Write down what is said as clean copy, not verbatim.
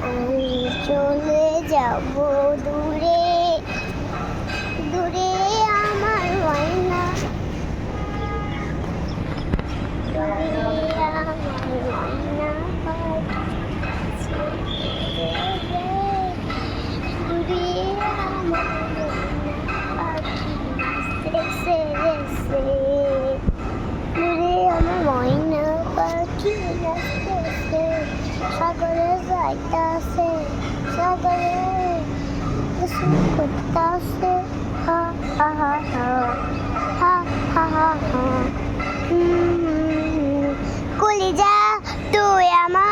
আমি চলে যাব দূরে দূরে আমার ময়না, দূরে আমার ময়না পাখি, দূরে আমার ময়না পাখি নাচতেছে রে সে, দূরে আমার ময়না পাখি নাচতেছে, সাগরে যাইতাছে, সাগরে গোসল করতাছে, হা হা হা হা হা হা হা হা। কলিজা তুই আমার